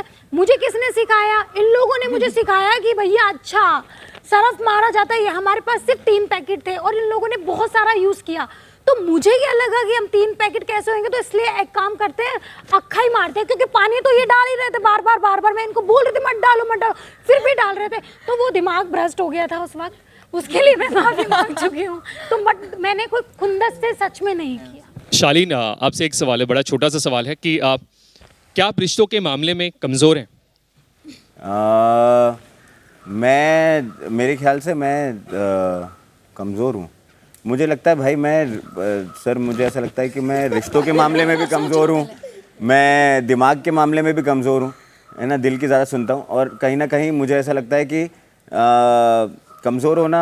है, मुझे किसने सिखाया? इन लोगों ने मुझे सिखाया कि भैया अच्छा सरफ मारा जाता है। हमारे पास सिर्फ 3 पैकेट थे और इन लोगों ने बहुत सारा यूज किया, तो मुझे क्या लगा कि हम 3 पैकेट कैसे होंगे, तो इसलिए एक काम करते हैं, अक्खा ही मारते हैं, क्योंकि पानी तो ये डाल ही रहे थे बार बार मैं इनको बोल रही थी मत डालो, फिर भी डाल रहे थे, तो वो दिमाग भ्रष्ट हो गया था उस वक्त, उसके लिए मैं माफी मांग चुकी हूँ। तो बट मैंने कोई खुंदस से सच में नहीं किया। शालीन, आपसे एक सवाल है, बड़ा छोटा सा सवाल है कि आप क्या आप रिश्तों के मामले में कमज़ोर हैं? मेरे ख्याल से मैं कमज़ोर हूँ। मुझे लगता है भाई सर मुझे ऐसा लगता है कि मैं रिश्तों के मामले में भी कमज़ोर हूँ, मैं दिमाग के मामले में भी कमज़ोर हूँ, है ना, दिल की ज़्यादा सुनता हूँ। और कहीं ना कहीं मुझे ऐसा लगता है कि कमज़ोर होना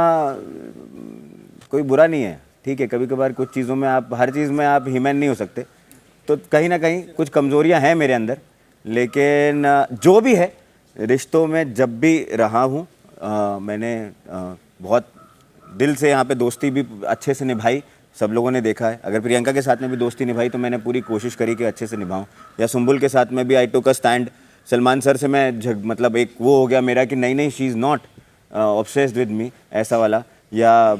कोई बुरा नहीं है, ठीक है। कभी कभार कुछ चीज़ों में आप, हर चीज़ में आप ह्यूमन नहीं हो सकते, तो कहीं ना कहीं कुछ कमज़ोरियाँ हैं मेरे अंदर। लेकिन जो भी है, रिश्तों में जब भी रहा हूँ मैंने बहुत दिल से यहाँ पे दोस्ती भी अच्छे से निभाई, सब लोगों ने देखा है। अगर प्रियंका के साथ में भी दोस्ती निभाई तो मैंने पूरी कोशिश करी कि अच्छे से निभाऊं, या सुंबुल के साथ में भी आई टुक अ स्टैंड। सलमान सर से मैं मतलब एक वो हो गया मेरा कि नहीं she is not obsessed with me, ऐसा वाला। या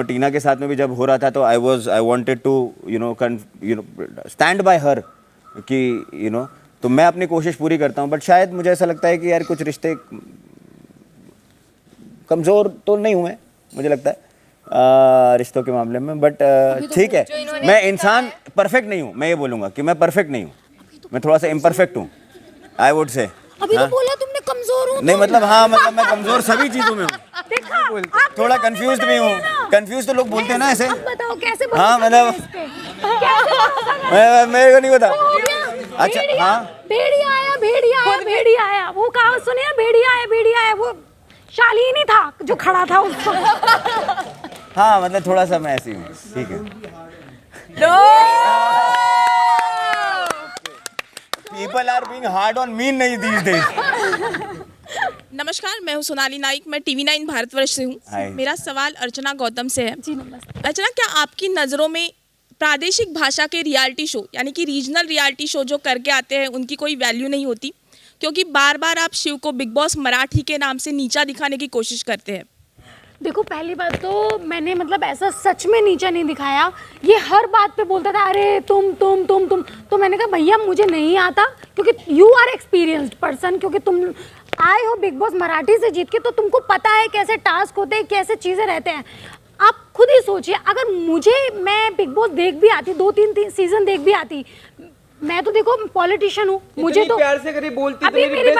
टीना के साथ में भी जब हो रहा था तो I wanted to stand by her कि तो मैं अपनी कोशिश पूरी करता हूँ। बट शायद मुझे ऐसा लगता है कि यार कुछ रिश्ते कमज़ोर तो नहीं हुए मुझे लगता है रिश्तों के मामले में। बट ठीक है, मैं इंसान परफेक्ट नहीं हूँ, मैं ये बोलूँगा कि मैं परफेक्ट नहीं हूँ, मैं थोड़ा सा इम्परफेक्ट हूँ, आई वुड से। अभी तो बोला तुमने कमजोर हूँ, नहीं मतलब हाँ, मतलब मैं कमज़ोर सभी चीज़ों में हूँ, थोड़ा कंफ्यूज भी हूँ। कंफ्यूज तो लोग बोलते हैं ना ऐसे। बताओ कैसे? हाँ मतलब मेरे को नहीं पता। अच्छा हाँ, भेड़िया आया, वो कहावत सुने हैं, भेड़िया आया, वो शालीन ही था जो खड़ा था उसको। हाँ मतलब थोड़ा सा मैं ऐसी हूँ, ठीक है। People are being hard on me नहीं these days। नमस्कार, मैं हूँ सोनाली नाइक, मैं TV9 भारतवर्ष से हूँ। मेरा सवाल अर्चना गौतम से है। जी नमस्ते। अर्चना, क्या आपकी नज़रों में प्रादेशिक भाषा के रियलिटी शो यानी कि रीजनल रियलिटी शो जो करके आते हैं उनकी कोई वैल्यू नहीं होती? क्योंकि बार बार आप शिव को बिग बॉस मराठी के नाम से नीचा दिखाने की कोशिश करते हैं। देखो पहली बात तो मैंने मतलब ऐसा सच में नीचा नहीं दिखाया, ये हर बात पे बोलता था अरे तुम तो मैंने कहा भैया मुझे नहीं आता, क्योंकि यू आर एक्सपीरियंस्ड पर्सन, क्योंकि तुम आए हो बिग बॉस मराठी से जीत के, तो तुमको पता है कैसे टास्क होते हैं, कैसे चीज़ें रहते हैं। आप खुद ही सोचिए, अगर मैं बिग बॉस देख भी आती, 2-3 सीजन देख भी आती, मैं तो देखो पॉलिटिशियन हूँ, मुझे तो प्यार से करी बोलती, अभी मेरी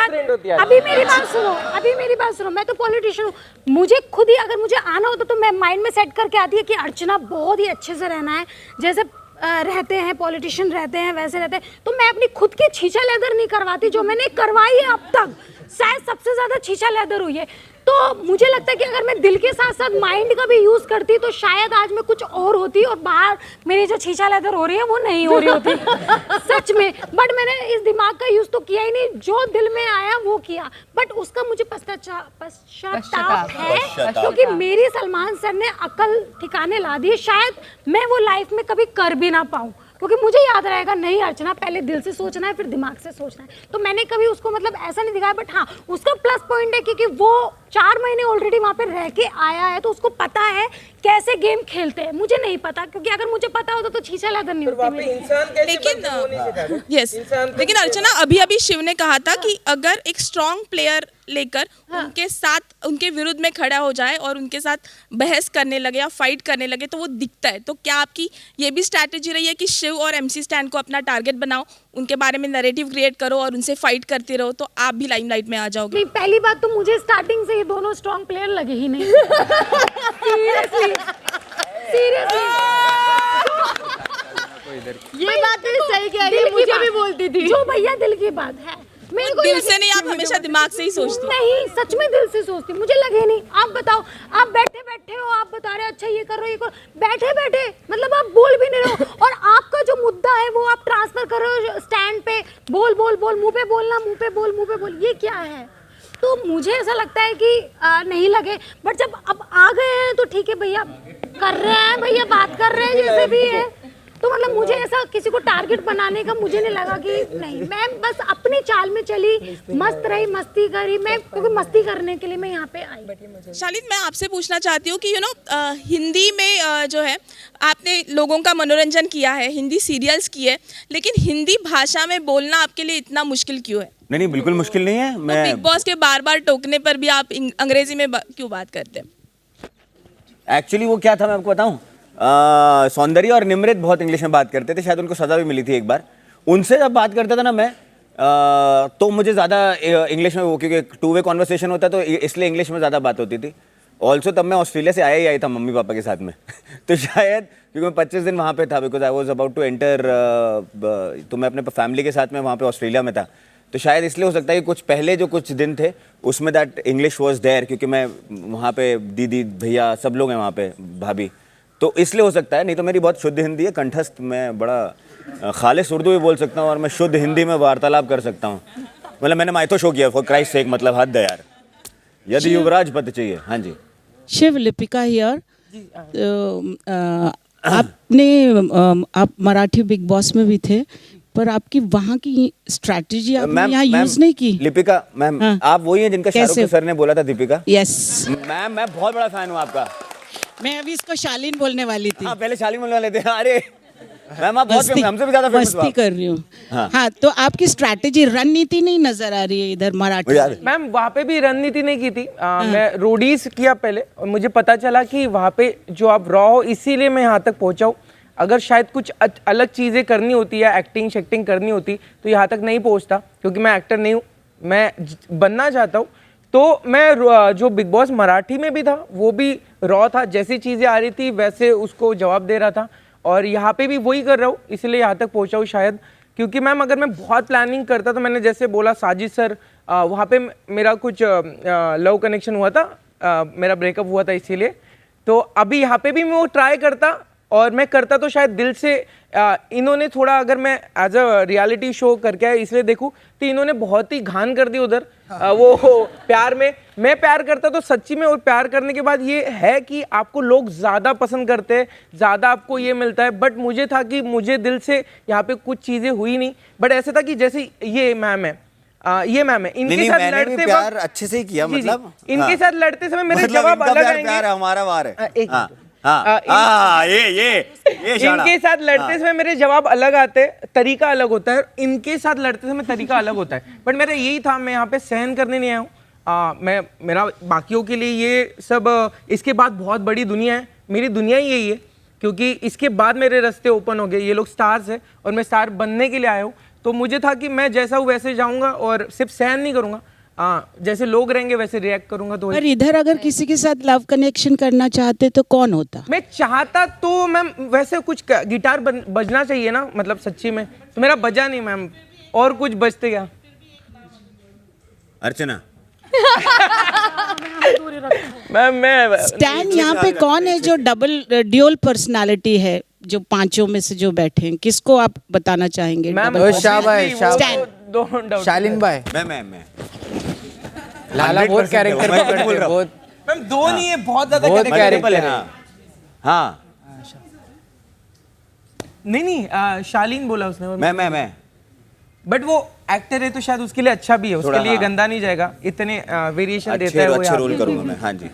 बात सुनो, मैं तो पॉलिटिशियन हूँ, मुझे खुद ही अगर मुझे आना होता तो मैं माइंड में सेट करके आती है कि अर्चना बहुत ही अच्छे से रहना है, जैसे रहते हैं पॉलिटिशियन रहते हैं वैसे रहते हैं, तो मैं अपनी खुद की छीछा लेदर नहीं करवाती, जो मैंने करवाई है अब तक शायद सबसे ज़्यादा छीछा लेदर हुई है। तो मुझे लगता है कि अगर मैं दिल के साथ साथ माइंड का भी यूज़ करती तो शायद आज मैं कुछ और होती, और बाहर मेरी जो छीछा लेदर हो रही है वो नहीं हो रही होती सच में। बट मैंने इस दिमाग का यूज़ तो किया ही नहीं, जो दिल में आया वो किया, बट उसका मुझे पश्चाताप है, क्योंकि मेरी सलमान सर ने अकल ठिकाने ला दी, शायद मैं वो लाइफ में कभी कर भी ना पाऊँ, क्योंकि मुझे याद रहेगा नहीं अर्चना पहले दिल से सोचना है फिर दिमाग से सोचना है। तो मैंने कभी उसको मतलब ऐसा नहीं दिखाया, बट हाँ उसका प्लस पॉइंट है क्योंकि वो 4 महीने ऑलरेडी वहाँ पे रह के आया है, तो उसको पता है कैसे गेम खेलते हैं, मुझे नहीं पता, क्योंकि अगर मुझे पता होता तो छीछा लेदर नहीं होती। लेकिन अर्चना, अभी शिव ने कहा था कि अगर एक स्ट्रॉन्ग प्लेयर लेकर उनके साथ उनके विरुद्ध में खड़ा हो जाए और उनके साथ बहस करने लगे या फाइट करने लगे तो वो दिखता है, तो क्या आपकी ये भी स्ट्रैटेजी रही है कि शिव और MC स्टैन को अपना टारगेट बनाओ, उनके बारे में नैरेटिव क्रिएट करो और उनसे फाइट करते रहो, तो आप भी लाइमलाइट में आ जाओगे? नहीं, पहली बात तो मुझे स्टार्टिंग से ये दोनों स्ट्रॉन्ग प्लेयर लगे ही नहीं सीरियसली ये बात तो सही कह रही है, मुझे भी बोलती थी, जो भैया दिल की बात है, मेरे को दिल से नहीं, आप हमेशा दिमाग से ही सोचती? नहीं, सच में दिल से सोचती, मुझे लगे नहीं। आप बताओ, आप बैठे हो, आप बता रहे अच्छा ये करो ये करो, बैठे मतलब आप बोल भी नहीं रहे हो, और आपका जो मुद्दा है वो आप ट्रांसफर कर रहे हो स्टैंड पे, बोल मुंह पे बोलना, मुंह पे बोल, ये क्या है? तो मुझे ऐसा लगता है कि नहीं लगे, बट जब अब आ गए हैं तो ठीक है भैया, कर रहे हैं भैया, बात कर रहे हैं जैसे भी है, तो मतलब मुझे ऐसा किसी को टारगेट बनाने का मुझे नहीं लगा कि नहीं, मैं बस अपनी चाल में चली, मस्त रही, मस्ती करी मैं, क्योंकि मस्ती करने के लिए मैं यहाँ पे आई। शालिन, मैं आपसे पूछना चाहती हूँ कि हिंदी में जो है आपने लोगों का मनोरंजन किया है, हिंदी सीरियल्स की है, लेकिन हिंदी भाषा में बोलना आपके लिए इतना मुश्किल क्यों है? नहीं, बिल्कुल मुश्किल नहीं है। तो मैं बिग बॉस के बार बार टोकने पर भी आप अंग्रेजी में क्यों बात करते हैं? एक्चुअली वो क्या था, मैं आपको बताऊं, सौंदर्य और निमृत बहुत इंग्लिश में बात करते थे, शायद उनको सजा भी मिली थी एक बार। उनसे जब बात करता था ना मैं, तो मुझे ज़्यादा इंग्लिश में वो, क्योंकि टू वे कॉन्वर्सेशन होता है तो इसलिए इंग्लिश में ज़्यादा बात होती थी। ऑल्सो तब मैं ऑस्ट्रेलिया से आया ही आया था मम्मी पापा के साथ में तो शायद क्योंकि मैं 25 दिन वहाँ पे था, because I was about to enter, तो मैं अपने फैमिली के साथ में वहाँ पे ऑस्ट्रेलिया में था, तो शायद इसलिए हो सकता है कि कुछ पहले जो कुछ दिन थे उसमें दैट इंग्लिश वॉज देयर, क्योंकि मैं वहाँ पे दीदी भैया सब लोग हैं वहाँ पे, भाभी, तो इसलिए हो सकता है। नहीं तो मेरी बहुत शुद्ध हिंदी है, कंठस्थ, मैं बड़ा खालिस उर्दू भी बोल सकता हूँ और मैं शुद्ध हिंदी में वार्तालाप कर सकता हूँ। मतलब मैंने माइथो शो किया, फॉर क्राइस्ट सेक, मतलब हद है यार, यदि युवराज पद चाहिए। हाँ जी शिव, लिपिका हियर। आप मराठी बिग बॉस में भी थे, पर आपकी वहाँ की स्ट्रैटेजी आपने यहाँ यूज नहीं की। लिपिका मैम, हाँ। आप वही हैं जिनका शाहरुख कैसे? सर ने बोला था दीपिका। यस मैम मैं बहुत बड़ा फैन हूँ आपका। मैं अभी इसको शालीन बोलने वाली थी। हाँ, पहले शालीन बोलने वाले थे। अरे मैम आप बहुत famous, हमसे भी ज्यादा फेमस मस्ती कर रही हूँ। हाँ, तो आपकी स्ट्रैटेजी, रणनीति नहीं नजर आ रही है इधर मराठी यार। में। मैम वहाँ पे भी रणनीति नहीं की थी। मैं रोडीज किया पहले और मुझे पता चला कि वहाँ पे जो आप रॉ हो, इसीलिए मैं यहाँ तक पहुँचा हूँ। अगर शायद कुछ अलग चीज़ें करनी होती या एक्टिंग शेक्टिंग करनी होती तो यहाँ तक नहीं पहुँचता, क्योंकि मैं एक्टर नहीं हूँ, मैं बनना चाहता हूँ। तो मैं जो बिग बॉस मराठी में भी था वो भी रॉ था, जैसी चीज़ें आ रही थी वैसे उसको जवाब दे रहा था, और यहाँ पे भी वही कर रहा हूँ, इसलिए यहाँ तक पहुँचा हूँ शायद। क्योंकि मैम अगर मैं बहुत प्लानिंग करता तो मैंने जैसे बोला साजिद सर, वहाँ पे मेरा कुछ लव कनेक्शन हुआ था, मेरा ब्रेकअप हुआ था, इसीलिए तो अभी यहाँ पे भी मैं वो ट्राई करता, और मैं करता तो शायद दिल से। इन्होंने थोड़ा, अगर मैं एज अ रियलिटी शो करके आया इसलिए देखूं तो इन्होंने बहुत ही घान कर दी उधर। वो प्यार में, मैं प्यार करता तो सच्ची में, और प्यार करने के बाद ये है कि आपको लोग ज़्यादा पसंद करते हैं, ज़्यादा आपको ये मिलता है। बट मुझे था कि मुझे दिल से यहाँ पे कुछ चीज़ें हुई नहीं। बट ऐसे था कि जैसे ये मैम है, ये मैम है, इनके साथ लड़ते प्यार अच्छे से ही किया, मतलब इनके साथ लड़ते समय मेरे मतलब जवाब इनका अलग प्यार आएंगे। प्यार है, हमारा वार है। एक हाँ हाँ, ये शाना। इनके साथ लड़ते समय मेरे जवाब अलग आते हैं, तरीका अलग होता है, इनके साथ लड़ते समय तरीका अलग होता है। बट मेरा यही था, मैं यहाँ पे सहन करने नहीं आया हूँ। मैं, मेरा बाकियों के लिए ये सब, इसके बाद बहुत बड़ी दुनिया है, मेरी दुनिया ही यही है, क्योंकि इसके बाद मेरे रास्ते ओपन हो गए। ये लोग स्टार्स है और मैं स्टार बनने के लिए आया हूँ, तो मुझे था कि मैं जैसा हूँ वैसे जाऊँगा और सिर्फ सहन नहीं करूँगा, जैसे लोग रहेंगे वैसे रिएक्ट करूंगा। तो पर इधर अगर किसी के साथ लव कनेक्शन करना चाहते तो कौन होता? मैं चाहता तो मैम वैसे कुछ गिटार बजना चाहिए ना, मतलब सच्ची में तो मेरा बजा नहीं मैम, और कुछ बजते क्या? अर्चना मैम मैं स्टैन यहाँ पे कौन है जो ड्यूल पर्सनालिटी है, जो पांचों में से जो बैठे हैं, किसको आप बताना चाहेंगे? मैम double शालीन भाई, मैं लाला बहुत कैरेक्टर मैं पकड़ते बोल हैं, रहा हूँ। बहुत मैम दो नहीं है, बहुत ज्यादा बहुत कैरेक्टर कैरेक्टर है। है। हाँ नहीं, शालीन बोला उसने, और मैं बट वो एक्टर है तो शायद उसके लिए अच्छा भी है, उसके थोड़ा, लिए हाँ। गंदा नहीं जाएगा, इतने वेरिएशन देता अच्छे है वो अच्छे यहाँ रोल पे। करूंगा मैं। हाँ जी,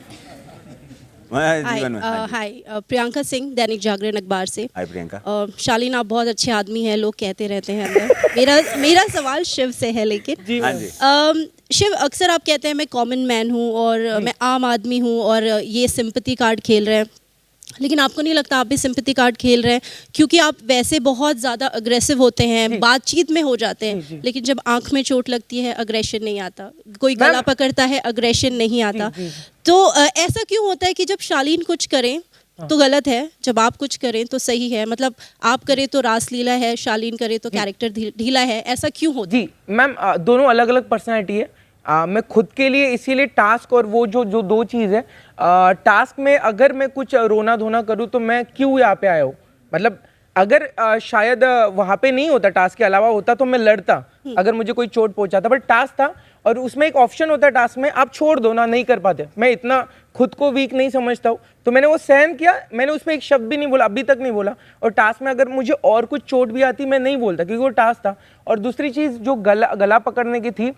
मैं जीवन में। हाँ जी। हाय, प्रियंका सिंह, दैनिक जागरण अखबार से। हाय प्रियंका। शालीन, आप बहुत अच्छे आदमी हैं, लोग कहते रहते हैं अंदर। मेरा सवाल शिव से है, लेकिन हाँ जी। शिव, अक्सर आप कहते हैं मैं कॉमन मैन हूँ और मैं आम आदमी हूँ और ये सिंपैथी कार्ड खेल रहे हैं, लेकिन आपको नहीं लगता आप भी सिंपैथी कार्ड खेल रहे हैं? क्योंकि आप वैसे बहुत ज़्यादा अग्रेसिव होते हैं, बातचीत में हो जाते हैं, लेकिन जब आंख में चोट लगती है अग्रेशन नहीं आता, कोई गला पकड़ता है अग्रेशन नहीं आता। तो ऐसा क्यों होता है कि जब शालीन कुछ करें तो गलत है, जब आप कुछ करें तो सही है? मतलब आप करें तो रासलीला है, शालीन करे तो कैरेक्टर ढीला है, ऐसा क्यों होता है? जी मैम, दोनों अलग अलग पर्सनैलिटी है। मैं खुद के लिए इसीलिए टास्क और वो जो दो चीज़ है, टास्क में अगर मैं कुछ रोना धोना करूँ तो मैं क्यों यहाँ पे आया हूँ, मतलब अगर शायद वहाँ पे नहीं होता, टास्क के अलावा होता तो मैं लड़ता, अगर मुझे कोई चोट पहुँचाता, बट टास्क था और उसमें एक ऑप्शन होता है टास्क में, आप छोड़ दो ना, नहीं कर पाते। मैं इतना खुद को वीक नहीं समझता हूँ, तो मैंने वो सहन किया, मैंने उसमें एक शब्द भी नहीं बोला, अभी तक नहीं बोला। और टास्क में अगर मुझे और कुछ चोट भी आती मैं नहीं बोलता, क्योंकि वो टास्क था। और दूसरी चीज़ जो गला पकड़ने की थी,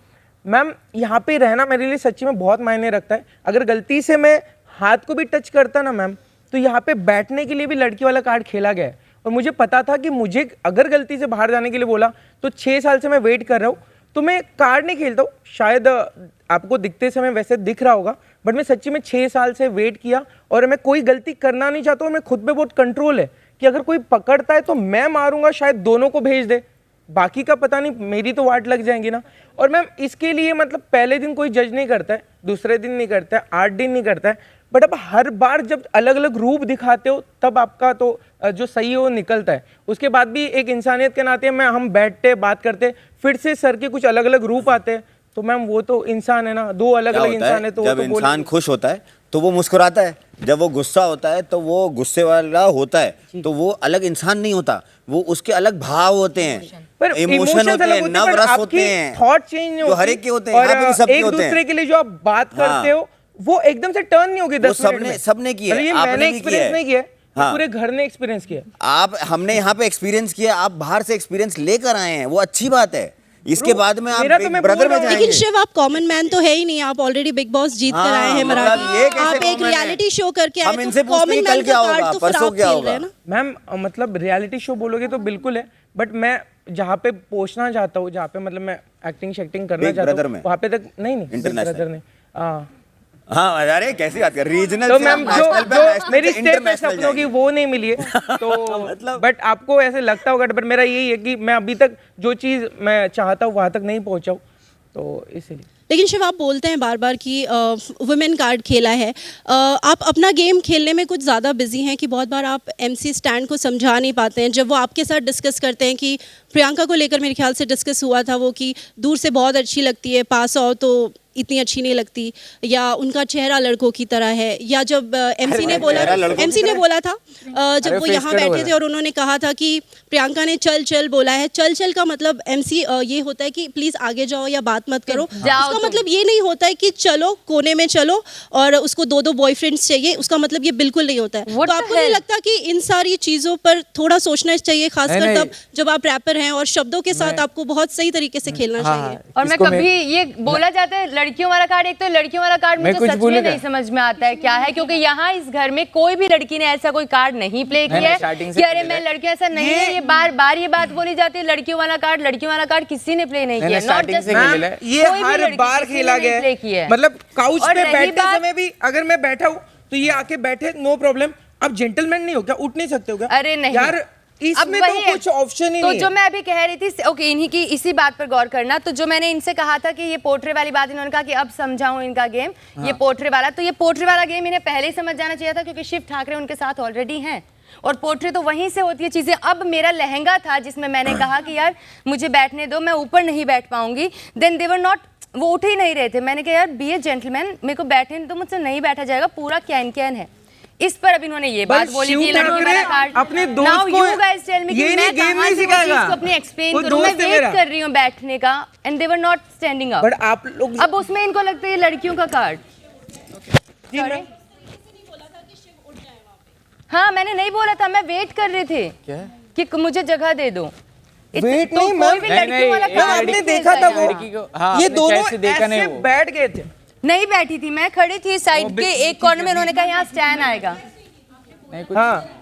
मैम यहाँ पे रहना मेरे लिए सच्ची में बहुत मायने रखता है। अगर गलती से मैं हाथ को भी टच करता ना मैम, तो यहाँ पे बैठने के लिए भी लड़की वाला कार्ड खेला गया है। और मुझे पता था कि मुझे अगर गलती से बाहर जाने के लिए बोला तो 6 साल से मैं वेट कर रहा हूँ, तो मैं कार्ड नहीं खेलता हूँ। शायद आपको दिखते समय वैसे दिख रहा होगा, बट मैं सच्ची में 6 साल से वेट किया और मैं कोई गलती करना नहीं चाहता हूँ। मैं खुद पे बहुत कंट्रोल है कि अगर कोई पकड़ता है तो मैं मारूंगा, शायद दोनों को भेज दे, बाकी का पता नहीं, मेरी तो वाट लग जाएंगी ना। और मैम इसके लिए मतलब पहले दिन कोई जज नहीं करता है, दूसरे दिन नहीं करता है, 8 दिन नहीं करता है, बट अब हर बार जब अलग अलग रूप दिखाते हो तब आपका तो जो सही है वो निकलता है। उसके बाद भी एक इंसानियत के नाते हम बैठते बात करते, फिर से सर के कुछ अलग अलग रूप आते हैं, तो मैम वो तो इंसान है ना, 2 अलग अलग इंसान है। तो जब इंसान खुश होता है तो वो मुस्कुराता है, जब वो गुस्सा होता है तो वो गुस्से वाला होता है, तो वो अलग इंसान नहीं होता, वो उसके अलग भाव होते हैं, इमोशन होते हैं, नवरस होते हैं, थॉट चेंज जो हर एक के होते हैं, यहाँ पे भी सबके एक होते हैं। दूसरे के लिए जो आप बात करते हो वो एकदम से टर्न नहीं होगी 10 मिनट में। सबने किया है, ये आपने मैंने भी एक्सपीरियंस नहीं किया है, हाँ। पूरे घर ने एक्सपीरियंस किया। आप हमने यहाँ पे एक्सपीरियंस किया, आप बाहर से एक्सपीरियंस लेकर आए हैं, वो अच्छी बात है। इसके बाद में आप बिग ब्रदर में जाएंगे। लेकिन शिव आप कॉमन मैन तो है ही नहीं, आप ऑलरेडी बिग बॉस जीत कर आए हैं मराठी, आप एक रियलिटी शो करके आए, हम इनसे तो पूछते कॉमन हैं मैन कल क्या का कार्ड होगा, तो फिर परसों आप क्या खेल होगा। रहे हैं ना। मैम मतलब रियलिटी शो बोलोगे तो बिल्कुल है, बट मैं जहाँ पे पहुँचना चाहता हूँ, जहाँ पे मतलब मैं एक्टिंग शेक्टिंग करना बिग चाहता ब्रदर हूँ, में? वहाँ पे तक नहीं इंटरनेशनल ब्रदर नहीं। हाँ अरे कैसी बात कर, रीजनल तो से मैम नेशनल पे, जो नेशनल मेरी से स्टेप पे इंटरनेशनल सपनों की जाएंगे। वो नहीं मिली है, तो मतलब बट आपको ऐसे लगता होगा, बट मेरा यही है कि मैं अभी तक जो चीज़ मैं चाहता हूँ वहाँ तक नहीं पहुँचा हूँ, तो इसीलिए। लेकिन शिव आप बोलते हैं बार बार कि वुमेन कार्ड खेला है, आप अपना गेम खेलने में कुछ ज़्यादा बिजी हैं कि बहुत बार आप एमसी स्टैंड को समझा नहीं पाते हैं। जब वो आपके साथ डिस्कस करते हैं कि प्रियंका को लेकर मेरे ख्याल से डिस्कस हुआ था वो कि दूर से बहुत अच्छी लगती है, पास आओ तो इतनी अच्छी नहीं लगती, या उनका चेहरा लड़कों की तरह है, या जब एमसी ने बोला था जब वो यहाँ बैठे थे और उन्होंने कहा था कि प्रियंका ने चल चल बोला है, चल चल का मतलब एमसी ये होता है कि प्लीज आगे जाओ या बात मत करो, उसका मतलब ये नहीं होता है कि चलो कोने में चलो और उसको 2 बॉयफ्रेंड्स चाहिए, उसका मतलब ये बिल्कुल नहीं होता है। तो आपको नहीं लगता कि इन सारी चीजों पर थोड़ा सोचना चाहिए, खासकर तब जब आप रैपर हैं और शब्दों के साथ आपको बहुत सही तरीके से खेलना चाहिए। और मैं कभी ये बोला जाता है लड़कियों वाला कार्ड, एक तो लड़कियों वाला कार्ड मुझे सच में नहीं समझ में आता है क्या है, क्योंकि यहाँ इस घर में कोई भी लड़की ने ऐसा कोई कार्ड नहीं प्ले किया है कि अरे मैं लड़कियों, ऐसा नहीं है। ये बार बार ये बात बोली जाती है लड़कियों वाला कार्ड किसी ने प्ले नहीं किया, नॉट जस्ट ये हर बार खेला गया है, मतलब काउच पे बैठते समय भी अगर मैं बैठा हूँ तो ये आके बैठे, नो प्रॉब्लम। अब जेंटलमैन नहीं हो क्या, उठ नहीं सकते हो क्या? अरे नहीं यार, इसमें तो कुछ ऑप्शन ही तो नहीं जो है। मैं अभी कह रही थी, ओके, इन्हीं की इसी बात पर गौर करना। तो जो मैंने इनसे कहा था कि ये पोट्रे वाली बात, इन्होंने कहा कि अब समझाऊं इनका गेम, ये पोट्रे वाला, तो ये पोट्रे वाला गेम इन्हें पहले ही समझ जाना चाहिए था, क्योंकि शिव ठाकरे उनके साथ ऑलरेडी हैं और पोट्रे तो वहीं से होती है चीजें। अब मेरा लहंगा था जिसमें मैंने कहा कि यार मुझे बैठने दो, मैं ऊपर नहीं बैठ पाऊंगी, देन दे वर नॉट, वो उठ ही नहीं रहे थे। मैंने कहा यार बी ए जेंटलमैन, मेरे को बैठने दो, मुझसे नहीं बैठा जाएगा, पूरा कैन है। इस पर अब इन्होंने ये बात बोली कि लड़की वाला कार्ड, अपने दोस्त को यू गाइस टेल मी कि मैं गेम कहां नहीं से सिखाएगा, इसको अपनी एक्सप्लेन करूं, मैं वेट कर रही हूं बैठने का, and they were not standing up. But आप लोग अब उसमें इनको लगता है ये लड़कियों का कार्ड। हाँ मैंने नहीं बोला था, मैं वेट कर रही थी कि मुझे जगह दे दो। वेट तो नहीं, कोई भी लड़कियों वाला कार्ड आपने नहीं देखा था वो, लड़की को, हाँ, ये अपने दोनों चेहरे से देखा नहीं ऐसे वो। बैठ गए थे। नहीं बैठी थी, मैं खड़ी थी साइड के एक कॉर्नर में, उन्होंने कहा यहाँ स्टैंड आएगा। नहीं कुछ, हाँ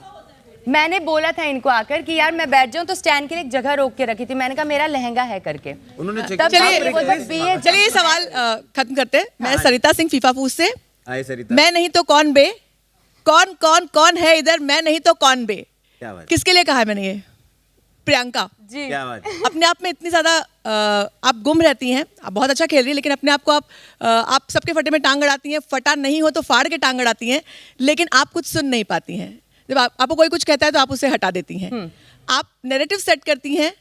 मैंने बोला था इनको आकर कि यार मैं बैठ जाऊं, तो स्टैंड के लिए एक जगह रोक के रखी थी, मैंने कहा मेरा लहंगा है करके। उन्होंने तब चलिए ये सवाल खत्म करते हैं। मैं सरिता सिंह फीफाफूज से। आए सरिता, मैं नहीं तो कौन बे, कौन कौन कौन है इधर, मैं नहीं तो कौन बे, क्या बात, किसके लिए कहा है मैंने ये? प्रियंका जी, क्या बात, अपने आप में इतनी ज़्यादा आप गुम रहती हैं, आप बहुत अच्छा खेल रही हैं, लेकिन अपने आप को आप सबके फटे में टांग अड़ाती हैं, फटा नहीं हो तो फाड़ के टांग अड़ाती हैं, लेकिन आप कुछ सुन नहीं पाती हैं। जब आपको कोई कुछ कहता है तो आप उसे हटा देती हैं। आप नैरेटिव सेट करती हैं।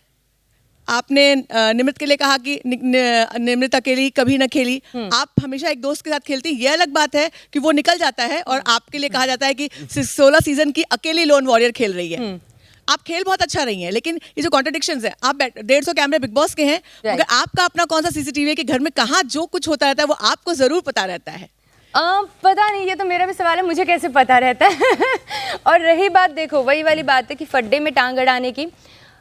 आपने निमृत के लिए कहा कि निमृत अकेली कभी न खेली, आप हमेशा एक दोस्त के साथ खेलती। ये अलग बात है कि वो निकल जाता है और आपके लिए कहा जाता है कि 16 सीजन की अकेली लोन वॉरियर खेल रही है। आप खेल बहुत अच्छा रही हैं, लेकिन ये जो कॉन्ट्रडिक्शंस है, आप 150 कैमरे बिग बॉस के हैं, मगर आपका अपना कौन सा सीसीटीवी है कि घर में कहाँ जो कुछ होता रहता है वो आपको जरूर पता रहता है? पता नहीं, ये तो मेरा भी सवाल है, मुझे कैसे पता रहता है। और रही बात, देखो वही वाली बात है कि फड्डे में टांग अड़ाने की,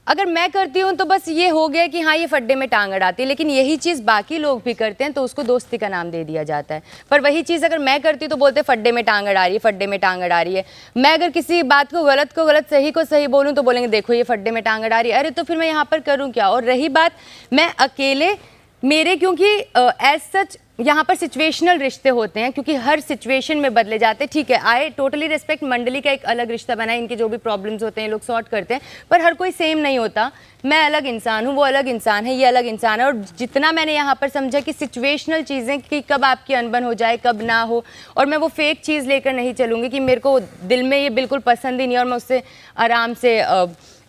अगर मैं करती हूँ तो बस ये हो गया कि हाँ ये फड्डे में टांग अड़ाती है, लेकिन यही चीज़ बाकी लोग भी करते हैं तो उसको दोस्ती का नाम दे दिया जाता है। पर वही चीज़ अगर मैं करती हूँ तो बोलते हैं फड्डे में टांग अड़ा रही है, फड्डे में टांग अड़ा रही है। मैं अगर किसी बात को गलत सही को सही बोलूँ तो बोलेंगे देखो ये फड्डे में टांग अड़ा रही है। अरे तो फिर मैं यहाँ पर करूँ क्या? और रही बात मैं अकेले, मेरे क्योंकि एज सच यहाँ पर सिचुएशनल रिश्ते होते हैं, क्योंकि हर सिचुएशन में बदले जाते हैं। ठीक है, आई टोटली रिस्पेक्ट, मंडली का एक अलग रिश्ता बना है, इनके जो भी प्रॉब्लम्स होते हैं लोग सॉर्ट करते हैं, पर हर कोई सेम नहीं होता। मैं अलग इंसान हूँ, वो अलग इंसान है, ये अलग इंसान है। और जितना मैंने यहाँ पर समझा कि सिचुएशनल चीज़ें कि कब आपकी अनबन हो जाए कब ना हो, और मैं वो फेक चीज़ लेकर नहीं चलूँगी कि मेरे को दिल में ये बिल्कुल पसंद ही नहीं है और मैं उससे आराम से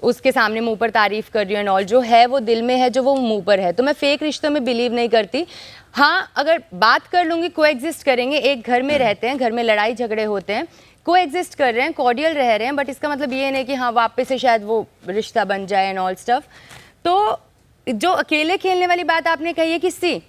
उसके सामने मुंह पर तारीफ कर रही हूँ एंड ऑल। जो है वो दिल में है, जो वो मुंह पर है। तो मैं फेक रिश्तों में बिलीव नहीं करती। हाँ, अगर बात कर लूँगी, कोएग्जिस्ट करेंगे, एक घर में रहते हैं, घर में लड़ाई झगड़े होते हैं, कोएग्जिस्ट कर रहे हैं, कॉर्डियल रह रहे हैं, बट इसका मतलब ये नहीं कि हाँ वापस से शायद वो रिश्ता बन जाए एंड ऑल स्टफ। तो जो अकेले खेलने वाली बात आपने कही है किससी,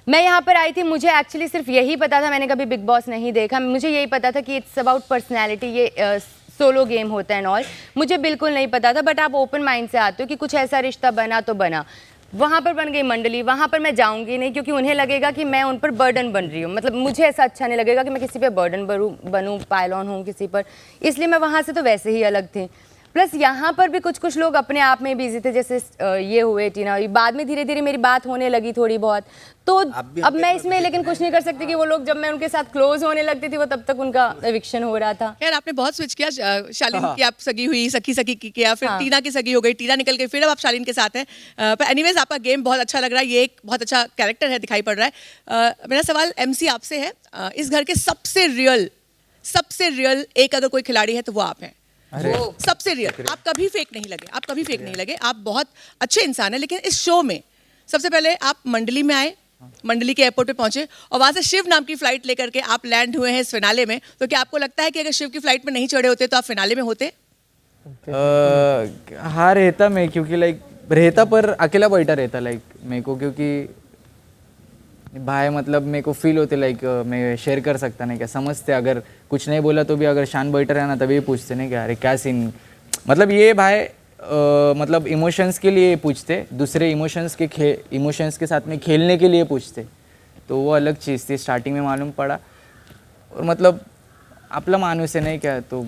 मैं यहाँ पर आई थी, मुझे एक्चुअली सिर्फ यही पता था, मैंने कभी बिग बॉस नहीं देखा, मुझे यही पता था कि इट्स अबाउट पर्सनैलिटी, ये सोलो गेम होता है एंड ऑल। मुझे बिल्कुल नहीं पता था, बट आप ओपन माइंड से आते हो कि कुछ ऐसा रिश्ता बना तो बना। वहाँ पर बन गई मंडली, वहाँ पर मैं जाऊँगी नहीं, क्योंकि उन्हें लगेगा कि मैं उन पर बर्डन बन रही हूँ। मतलब मुझे ऐसा अच्छा नहीं लगेगा कि मैं किसी पे बर्डन बनूँ, पायलॉन हूँ किसी पर, इसलिए मैं वहाँ से तो वैसे ही अलग थी। प्लस यहाँ पर भी कुछ लोग अपने आप में बिजी थे, जैसे ये हुए टीना, बाद में धीरे धीरे मेरी बात होने लगी थोड़ी बहुत, तो अब मैं इसमें लेकिन कुछ नहीं कर सकती कि वो लोग जब मैं उनके साथ क्लोज होने लगती थी वो तब तक उनका एविक्शन हो रहा था। खैर आपने बहुत स्विच किया, शालीन की आप सगी हुई, सखी की किया, फिर टीना की सगी हो गई, टीना निकल गई, फिर अब आप शालीन के साथ हैं। पर एनीवेज आपका गेम बहुत अच्छा लग रहा है, ये एक बहुत अच्छा कैरेक्टर है, दिखाई पड़ रहा है। मेरा सवाल MC आपसे है, इस घर के सबसे रियल एक अगर कोई खिलाड़ी है तो वो आप हैं। सबसे रियल, आप कभी फेक नहीं लगे, आप बहुत अच्छे इंसान हैं। लेकिन इस शो में सबसे पहले आप मंडली में आए, मंडली के एयरपोर्ट पे पहुंचे और वहां से शिव नाम की फ्लाइट लेकर के आप लैंड हुए हैं इस फिनाले में। तो क्या आपको लगता है कि अगर शिव की फ्लाइट में नहीं चढ़े होते तो आप फिनाले में होते? हाँ रहता मैं, क्योंकि लाइक रहता पर अकेला बैठा रहता लाइक मेरे को, क्योंकि भाई मतलब मेरे को फील होते लाइक मैं शेयर कर सकता नहीं क्या, समझते अगर कुछ नहीं बोला तो भी अगर शान बैठा रहा ना तभी पूछते नहीं क्या अरे क्या सीन, मतलब ये भाई मतलब इमोशंस के लिए पूछते, दूसरे इमोशंस के साथ में खेलने के लिए पूछते, तो वो अलग चीज़ थी। स्टार्टिंग में मालूम पड़ा और मतलब आपला मानुस है नहीं क्या, तो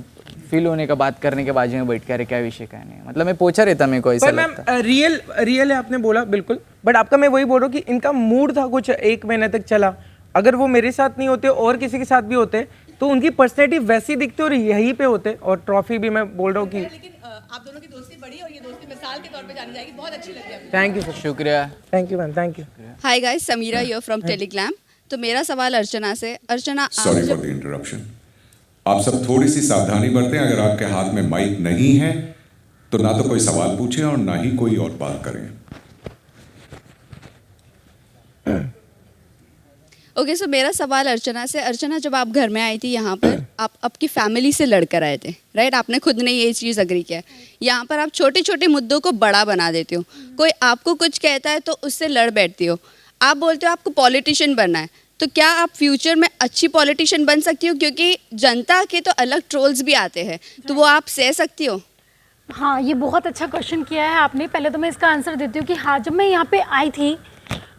फील होने का, बात करने के बाजू में बैठ के अरे क्या विषय क्या नहीं, मतलब मैं पूछा रहता मेरे को ऐसा लगता। मैम रियल है आपने बोला बिल्कुल, बट आपका मैं वही बोल रहा हूँ कि इनका मूड था कुछ 1 महीने तक चला, अगर वो मेरे साथ नहीं होते और किसी के साथ भी होते तो उनकी पर्सनैलिटी वैसी दिखती और यहीं पे होते, और ट्रॉफी भी मैं बोल रहा हूँ कि लेकिन आप दोनों की दोस्ती बड़ी और ये दोस्ती मिसाल के तौर पे जानी जाएगी, बहुत अच्छी लगी आपको। थैंक यू सर, शुक्रिया। Thank you ma'am, thank you. Hi guys, Sameera here from Telegram. तो मेरा सवाल अर्चना से, Archana sorry for the interruption, आप सब थोड़ी सी सावधानी बरतें। अगर आपके हाथ में माइक नहीं है तो ना तो कोई सवाल पूछें और ना ही कोई और बात करें। ओके, सो मेरा सवाल अर्चना से, अर्चना जब आप घर में आई थी यहाँ पर, आप आपकी फैमिली से लड़कर आए थे, राइट? आपने खुद ने ये चीज़ अग्री किया है। यहाँ पर आप छोटे छोटे मुद्दों को बड़ा बना देते हो, कोई आपको कुछ कहता है तो उससे लड़ बैठती हो, आप बोलते हो आपको पॉलिटिशियन बनना है, तो क्या आप फ्यूचर में अच्छी पॉलिटिशियन बन सकती हो? क्योंकि जनता के तो अलग ट्रोल्स भी आते हैं, तो वो आप सह सकती हो? हाँ, ये बहुत अच्छा क्वेश्चन किया है आपने। पहले तो मैं इसका आंसर देती हूँ कि हाँ, जब मैं यहाँ पे आई थी,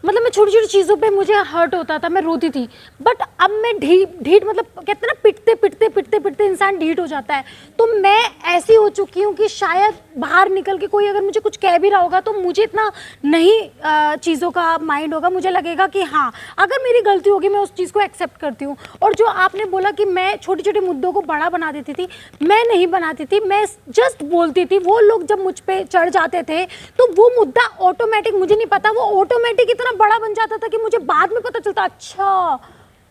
मतलब मैं छोटी छोटी चीज़ों पे मुझे हर्ट होता था, मैं रोती थी, बट अब मैं ढीठ मतलब कहते हैं ना, पिटते इंसान ढीठ हो जाता है। तो मैं ऐसी हो चुकी हूँ कि शायद बाहर निकल के कोई अगर मुझे कुछ कह भी रहा होगा तो मुझे इतना नहीं चीज़ों का माइंड होगा, मुझे लगेगा कि हाँ, अगर मेरी गलती होगी मैं उस चीज़ को एक्सेप्ट करती हूँ। और जो आपने बोला कि मैं छोटे छोटे मुद्दों को बड़ा बना देती थी, मैं नहीं बनाती थी, मैं जस्ट बोलती थी। वो लोग जब मुझ पर चढ़ जाते थे तो वो मुद्दा ऑटोमेटिक, मुझे नहीं पता, वो ऑटोमेटिक इतना बड़ा बन जाता था कि मुझे बाद में पता चलता, अच्छा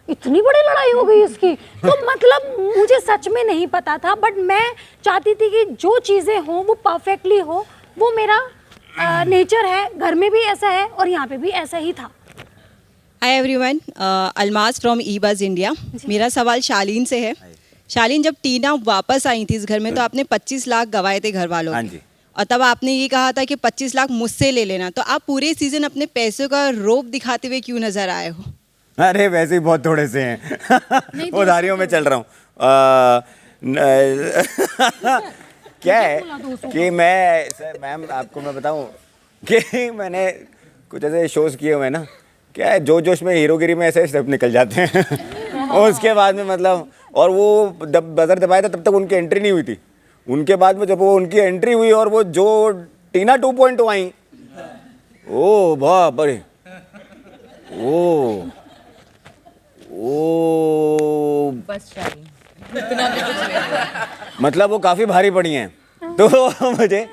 इतनी बड़ी लड़ाई हो गई इसकी। तो मतलब मुझे सच में नहीं पता था, बट मैं चाहती थी कि जो चीज़ें हों वो परफेक्टली हो, वो मेरा नेचर है। घर में भी ऐसा है और यहाँ पे भी ऐसा ही था। हाय एवरीवन, अलमास फ्रॉम ईबाज इंडिया। मेरा सवाल शालीन से है। शालीन, जब टीना वापस आई थी इस घर में तो आपने 25 लाख गवाए थे घर वालों हाँ के। जी। और तब आपने ये कहा था कि 25 लाख मुझसे ले लेना, तो आप पूरे सीजन अपने पैसों का रोब दिखाते हुए क्यों नजर आए हो? अरे वैसे ही बहुत थोड़े से हैं उधारियों में चल रहा हूँ। क्या है कि मैम आपको मैं बताऊँ कि मैंने कुछ ऐसे शोज़ किए हुए हैं ना, क्या है जो जोश में हीरोगिरी में ऐसे स्टेप निकल जाते हैं और उसके बाद में मतलब, और वो जब बजर दबाया था तब तक उनकी एंट्री नहीं हुई थी। उनके बाद में जब वो उनकी एंट्री हुई और वो जो टीना 2.0 आई, ओ बाप रे, ओ बस मतलब वो काफ़ी भारी पड़ी हैं तो मुझे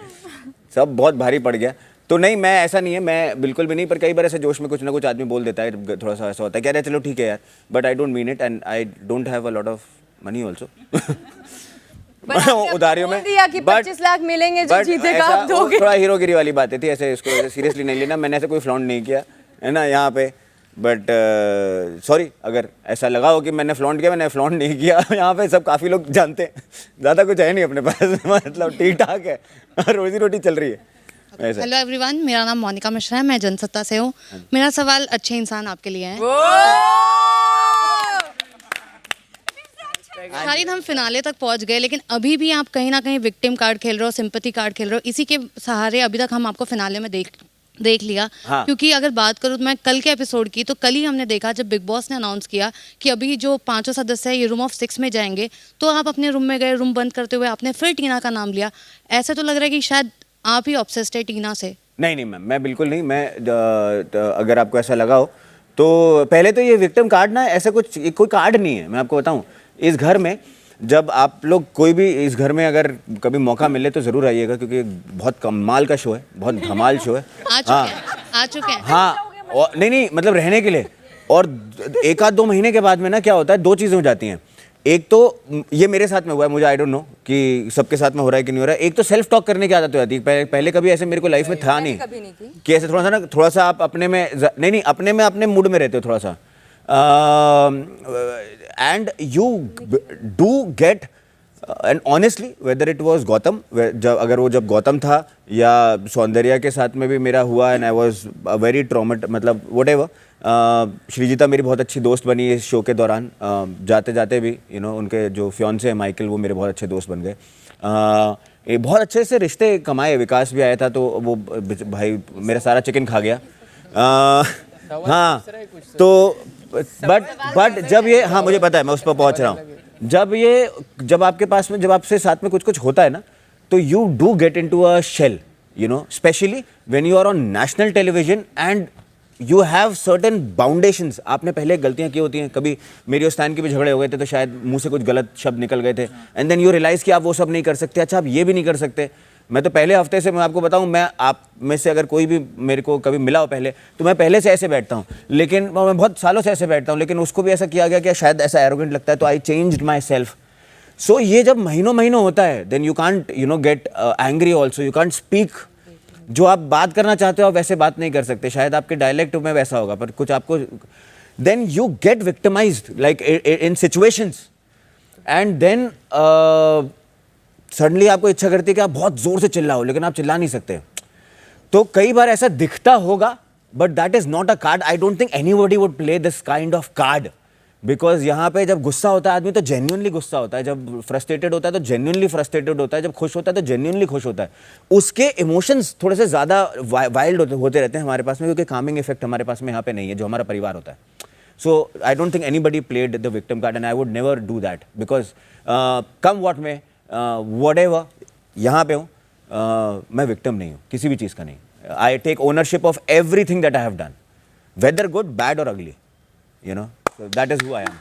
सब बहुत भारी पड़ गया। तो नहीं, मैं ऐसा नहीं है, मैं बिल्कुल भी नहीं, पर कई बार ऐसे जोश में कुछ ना कुछ आदमी बोल देता है, थोड़ा सा ऐसा होता है, कह रहे चलो ठीक है यार, but I don't mean it and I don't have a lot of money also उधारियों में। दिया कि 25 लाख मिलेंगे जो जीतेगा आप दोगे। थोड़ा हीरोगिरी वाली बातें थी, ऐसे इसको सीरियसली नहीं लेना, मैंने ऐसे कोई फ्लॉन्ट नहीं किया है ना यहाँ पे, बट सॉरी अगर ऐसा लगा हो कि मैंने फ्लॉन्ट किया, मैंने फ्लॉन्ट नहीं किया। यहाँ पे सब काफ़ी लोग जानते हैं, ज़्यादा कुछ है नहीं अपने पास मतलब ठीक ठाक है, रोजी रोटी चल रही है। हेलो एवरीवन, मेरा नाम मोनिका मिश्रा है, मैं जनसत्ता से हूँ। मेरा सवाल अच्छे इंसान आपके लिए है। शायद हम फिनाले तक पहुंच गए, लेकिन अभी भी आप कहीं ना कहीं विक्टिम कार्ड खेल रहे हो, सिंपैथी कार्ड खेल रहे हो। इसी के सहारे अभी तक हम आपको फिनाले में देख लिया। हाँ। क्योंकि अगर बात करूँ तो मैं कल के एपिसोड की, तो कल ही हमने देखा जब बिग बॉस ने अनाउंस किया कि अभी जो 5 सदस्य है ये रूम ऑफ 6 में जाएंगे, तो आप अपने रूम में गए, रूम बंद करते हुए आपने फिर टीना का नाम लिया। ऐसा तो लग रहा है कि शायद आप ही ऑब्सेस्ड है टीना से। नहीं मैम, मैं बिल्कुल नहीं। मैं अगर आपको ऐसा लगा हो तो पहले तो ये विक्टिम कार्ड ना ऐसा कुछ कोई कार्ड नहीं है। मैं आपको बताऊं, इस घर में जब आप लोग कोई भी इस घर में अगर कभी मौका मिले तो ज़रूर आइएगा, क्योंकि बहुत कमाल का शो है, बहुत धमाल शो है। आ चुके हैं। हाँ, और नहीं मतलब रहने के लिए। और 1-2 महीने के बाद में ना क्या होता है, 2 चीज़ें हो जाती हैं। एक तो ये मेरे साथ में हुआ है, मुझे आई डोंट नो कि सबके साथ में हो रहा है कि नहीं हो रहा है। एक तो सेल्फ टॉक करने की आदत हो जाती है। पहले कभी ऐसे मेरे को लाइफ में था नहीं कि ऐसे थोड़ा सा आप अपने में नहीं अपने में अपने मूड में रहते हो थोड़ा सा, and you do gate and honestly whether it was Gautam, जब गौतम था या सौंदर्या के साथ में भी मेरा हुआ, एंड आई वाज वेरी ट्रॉमेट, मतलब वट एवर। श्रीजिता मेरी बहुत अच्छी दोस्त बनी इस शो के दौरान, जाते जाते भी उनके जो फियांसे हैं माइकल, वो मेरे बहुत अच्छे दोस्त बन गए। ये बहुत अच्छे से रिश्ते कमाए। विकास भी आया था तो वो भाई मेरा सारा चिकन खा गया। हाँ तो बट जब ये, हाँ मुझे पता है, मैं उस पर पहुँच रहा हूँ। जब आपके पास में, जब आपसे साथ में कुछ होता है ना, तो you do get into a shell, specially when you are on national television and you have certain boundations. आपने पहले गलतियां की होती हैं, कभी मेरी और स्टैन के भी झगड़े हो गए थे तो शायद मुंह से कुछ गलत शब्द निकल गए थे, एंड देन यू रियलाइज कि आप वो सब नहीं कर सकते। अच्छा, आप ये भी नहीं कर सकते। मैं तो पहले हफ्ते से, मैं आपको बताऊं, मैं आप में से अगर कोई भी मेरे को कभी मिला हो पहले, तो मैं पहले से ऐसे बैठता हूँ, लेकिन मैं बहुत सालों से ऐसे बैठता हूँ, लेकिन उसको भी ऐसा किया गया कि शायद ऐसा एरोगेंट लगता है, तो आई चेंज्ड माई सेल्फ। सो ये जब महीनों होता है, then you can't get angry also, you can't speak. जो आप बात करना चाहते हो आप वैसे बात नहीं कर सकते, शायद आपके डायलेक्ट में वैसा होगा, पर कुछ आपको, then you get victimised like in situations, and then suddenly आपको इच्छा करती है कि आप बहुत जोर से चिल्लाओ, लेकिन आप चिल्ला नहीं सकते। तो कई बार ऐसा दिखता होगा, but that is not a card. I don't think anybody would play this kind of card, because यहाँ पे जब गुस्सा होता है आदमी तो जेन्युइनली गुस्सा होता है, जब फ्रस्ट्रेटेड होता है तो जेन्युइनली फ्रस्ट्रेटेड होता है, जब खुश होता है तो जेन्युइनली खुश होता है। उसके इमोशंस थोड़े से ज़्यादा वाइल्ड होते रहते हैं हमारे पास में, क्योंकि कामिंग इफेक्ट हमारे पास में यहाँ पे नहीं है, जो हमारा परिवार होता है। So I don't think anybody played the victim card, and I would never do that, because come what may whatever यहाँ पे हूँ, मैं विक्टिम नहीं हूँ किसी भी चीज़ का नहीं। I take ownership of everything that I have done, whether good, bad और ugly, So that is who I am.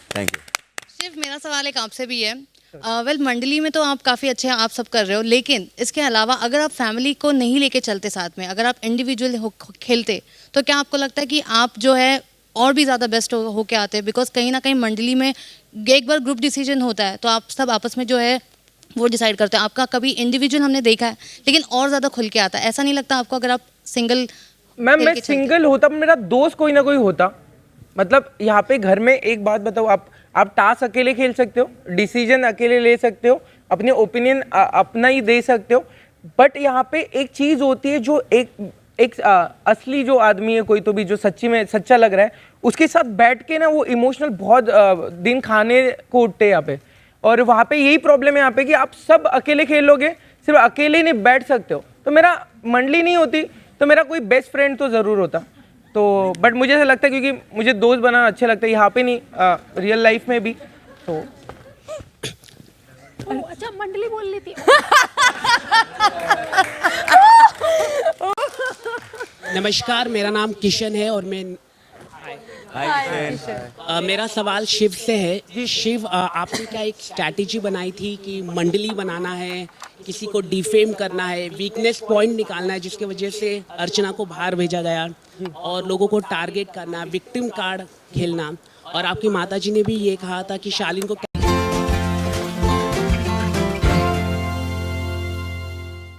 Thank you. Shiv, मेरा सवाल एक आपसे भी है। वेल, मंडली में तो आप काफ़ी अच्छे हैं, आप सब कर रहे हो, लेकिन इसके अलावा अगर आप फैमिली को नहीं लेके चलते साथ में, अगर आप इंडिविजुअल खेलते, तो क्या आपको लगता है कि आप जो है और भी ज़्यादा बेस्ट हो के आते हैं? बिकॉज कहीं ना कहीं मंडली में एक बार ग्रुप डिसीजन होता है तो आप सब आपस में जो है वो डिसाइड करते हैं। आपका कभी इंडिविजुअल हमने देखा है, लेकिन और ज़्यादा खुल के आता है। ऐसा नहीं लगता आपको अगर आप सिंगल? मैम, मैं सिंगल होता, मेरा दोस्त कोई ना कोई होता। मतलब यहाँ पे घर में एक बात बताओ, आप टास्क अकेले खेल सकते हो, डिसीजन अकेले ले सकते हो, अपने ओपिनियन अपना ही दे सकते हो। बट यहाँ पे एक चीज़ होती है जो एक असली जो आदमी है, कोई तो भी जो सच्ची में सच्चा लग रहा है, उसके साथ बैठ के ना वो इमोशनल बहुत दिन खाने को उठते हैं यहाँ पे। और वहाँ पे यही प्रॉब्लम है यहाँ पे कि आप सब अकेले खेल लोगे, सिर्फ अकेले नहीं बैठ सकते हो। तो मेरा मंडली नहीं होती तो मेरा कोई बेस्ट फ्रेंड तो ज़रूर होता। तो बट मुझे ऐसा लगता है क्योंकि मुझे दोस्त बनाना अच्छा लगता है, यहाँ पे नहीं रियल लाइफ में भी। तो अच्छा मंडली बोल ली थी। नमस्कार, मेरा नाम किशन है और मैं मेरा सवाल शिव से है। शिव, आपने क्या एक स्ट्रैटेजी बनाई थी कि मंडली बनाना है, किसी को डिफेम करना है, वीकनेस पॉइंट निकालना है, जिसकी वजह से अर्चना को बाहर भेजा गया और लोगों को टारगेट करना, विक्टिम कार्ड खेलना, और आपकी माताजी ने भी ये कहा था कि शालीन को